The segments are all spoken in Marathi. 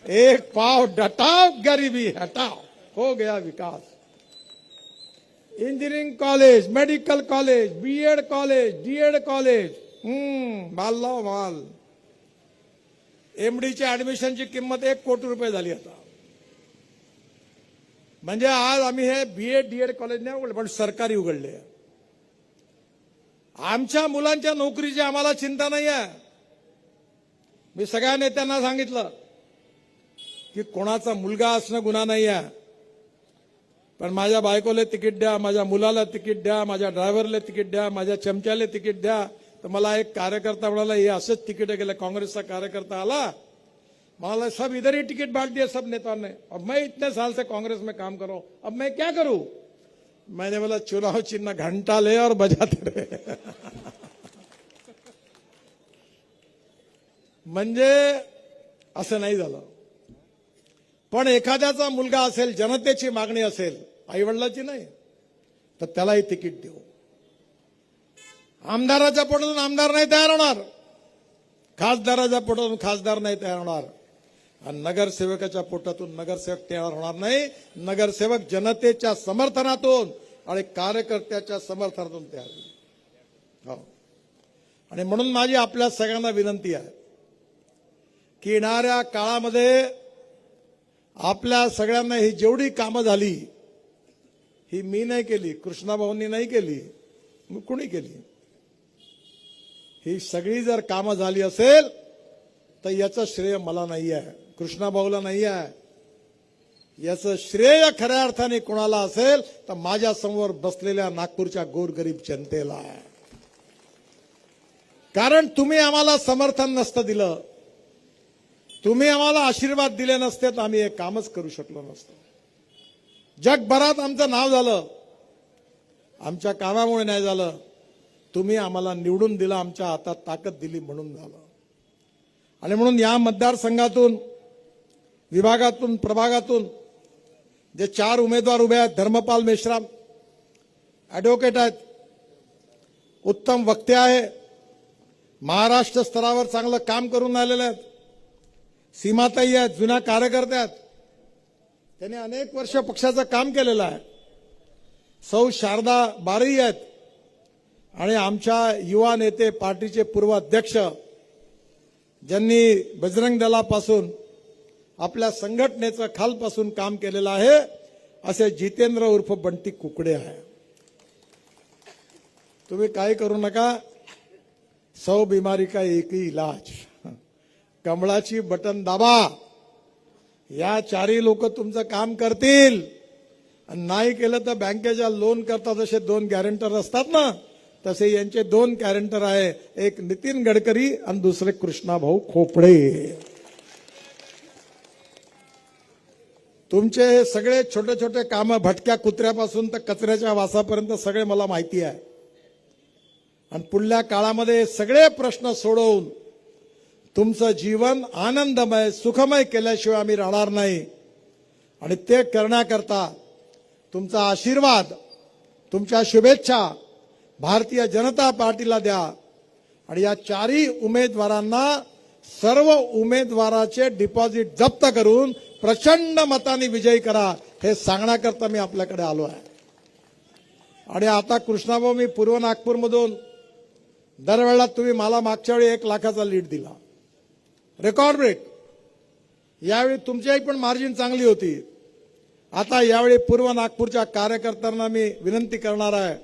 एक पाव डटाओ गरीबी हटाओ, हो गया विकास। Engineering college, medical college, BEd college, DEd college, माल लाव माल। एमडीची ऍडमिशनची किंमत 1 कोटी रुपये झाली आता। म्हणजे आज आम्ही हे बीएड डीएड कॉलेज नाही उघडले, पण सरकारी उघडले। आमच्या मुलांच्या नोकरीची आम्हाला चिंता नाही आहे। मी सगळ्या नेत्यांना सांगितलं की कोणाचा मुलगा असणं गुन्हा नाही आहे, पण माझ्या बायकोला तिकीट द्या, माझ्या मुलाला तिकीट द्या, माझ्या ड्रायव्हरला तिकीट द्या, माझ्या चमच्याला तिकीट द्या। तर मला एक कार्यकर्ता म्हणाला, हे असंच तिकीट गेलं, कांग्रेसचा कार्यकर्ता आला, मला सब इधर ही टिकट बांट दिया सब नेताओं ने, अब मैं इतने साल से कांग्रेस में काम कर रहा हूं, अब मैं क्या करूं। मैंने बोला चुनाव चिन्ह घंटा ले और बजाते रहे। म्हणजे असं नाही झालं। पण एखाद्याचा मुलगा असेल, जनतेची मागणी असेल, आईवडिलाची नाही, तर त्यालाही तिकीट देऊ। आमदाराच्या पोटातून आमदार नाही तयार होणार, खासदाराच्या पोटातून खासदार नाही तयार होणार, आणि नगरसेवकाच्या पोटातून नगरसेवक तयार होणार नाही। नगरसेवक जनतेच्या समर्थनातून आणि कार्यकर्त्याच्या समर्थनातून तयार होईल। आणि म्हणून माझी आपल्या सगळ्यांना विनंती आहे की येणाऱ्या काळामध्ये आपल्या सगळ्यांना ही जेवढी कामं झाली, ही मी नाही केली, कृष्णाभाऊंनी नाही केली, मग कोणी केली? ही सगळी जर कामं झाली असेल तर याचं श्रेय मला नाही आहे, कृष्णाभाऊला नाही आहे। याचं श्रेय खऱ्या अर्थाने कोणाला असेल तर माझ्या समोर बसलेल्या नागपूरच्या गोरगरीब जनतेला आहे। कारण तुम्ही आम्हाला समर्थन नसतं दिलं, तुम्ही आम्हाला आशीर्वाद दिले नसते तर आम्ही हे कामच करू शकलो नसतो। जगभरात आमचं नाव झालं, आमच्या कामामुळे नाही झालं, तुम्ही आम्हाला निवडून दिलं, आमच्या हातात ताकद दिली म्हणून झालं। आणि म्हणून या मतदारसंघातून, विभागातून, प्रभागातून जे 4 उमेदवार उभे आहेत, धर्मपाल मेश्राम ॲडव्होकेट आहेत, उत्तम वक्ते आहे, महाराष्ट्र स्तरावर चांगलं काम करून आलेले आहेत, सीमाताई आहेत, जुन्या कार्यकर्त्या आहेत, त्यांनी अनेक वर्ष पक्षाचं काम केलेलं आहे, सौ शारदा बारई आहेत, आणि आमच्या युवा नेते, पार्टीचे पूर्व अध्यक्ष, ज्यांनी बजरंग दलापासून आपल्या संघटनेचं खालपासून काम केलेलं आहे, असे जितेंद्र उर्फ बंटी कुकडे आहे। तुम्ही काय करू नका, 100 बीमारी का एक ही इलाज, कमळाची बटन दाबा, या 4ही लोक तुमचं काम करतील। आणि नाही केलं तर बँकेच्या लोन करता जसे 2 गॅरंटर असतात ना, तसे यांचे 2 गॅरंटर आहे, एक नितीन गडकरी आणि दुसरे कृष्णाभाऊ खोपडे। तुमचे हे सगळे छोटे छोटे कामं, भटक्या कुत्र्यापासून तर कचऱ्याच्या वासापर्यंत सगळे मला माहिती आहे, आणि पुढल्या काळामध्ये सगळे प्रश्न सोडवून तुमचं जीवन आनंदमय, सुखमय केल्याशिवाय आम्ही राहणार नाही। आणि ते करण्याकरता तुमचा आशीर्वाद, तुमच्या शुभेच्छा भारतीय जनता पार्टीला द्या। आणि या 4ही उमेदवारांना सर्व उमेदवाराचे डिपॉझिट जप्त करून प्रचंड मताने विजयी करा, हे सांगण्याकरता मी आपल्याकडे आलो आहे। आणि आता कृष्णाभाऊ, मी पूर्व नागपूरमधून दरवेळेला तुम्ही मला मागच्या वेळी 1 लाखाचा लीड दिला, रेकॉर्ड ब्रेक। यावेळी तुमच्याही पण मार्जिन चांगली होती। आता यावेळी पूर्व नागपूरच्या कार्यकर्त्यांना मी विनंती करणार आहे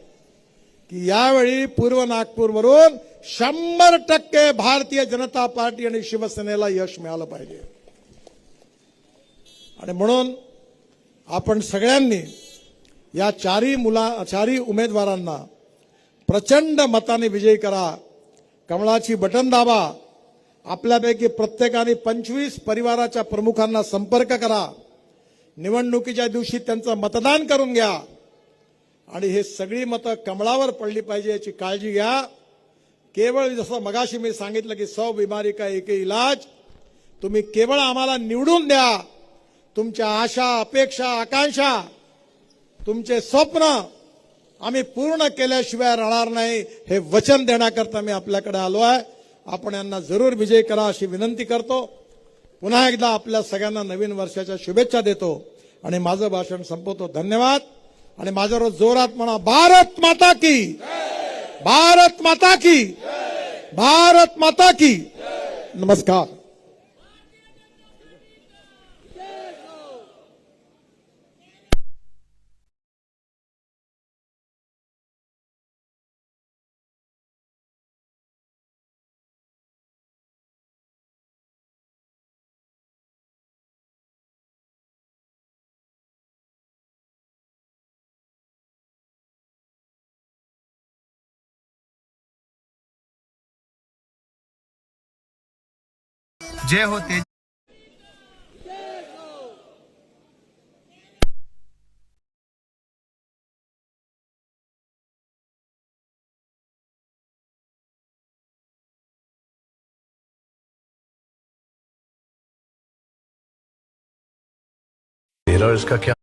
की यावेळी पूर्व नागपूरवरून 100% भारतीय जनता पार्टी आणि शिवसेनेला यश मिळालं पाहिजे। आणि म्हणून आपण सगळ्यांनी या 4ही उमेदवारांना प्रचंड मताने विजयी करा, कमळाची बटन दाबा। आपल्यापैकी प्रत्येकाने 25 परिवाराच्या प्रमुखांना संपर्क करा, निवडणुकीच्या दिवशी त्यांचं मतदान करून घ्या, आणि हे सगळी मतं कमळावर पडली पाहिजे याची काळजी घ्या। केवळ जसं मगाशी मी सांगितलं की 100 बीमारी का एक ही इलाज, तुम्ही केवळ आम्हाला निवडून द्या। तुमच्या आशा, अपेक्षा, आकांक्षा, तुमचे स्वप्न आम्ही पूर्ण केल्याशिवाय राहणार नाही, हे वचन देण्याकरता मी आपल्याकडे आलो आहे। आपण यांना जरूर विजयी करा अशी विनंती करतो। पुन्हा एकदा आपल्या सगळ्यांना नवीन वर्षाच्या शुभेच्छा देतो आणि माझं भाषण संपवतो. धन्यवाद. आणि माझ्यावर जोरात म्हणा, भारत माता की, भारत माता की, भारत माता की. नमस्कार. जय हो तेज. और इसका क्या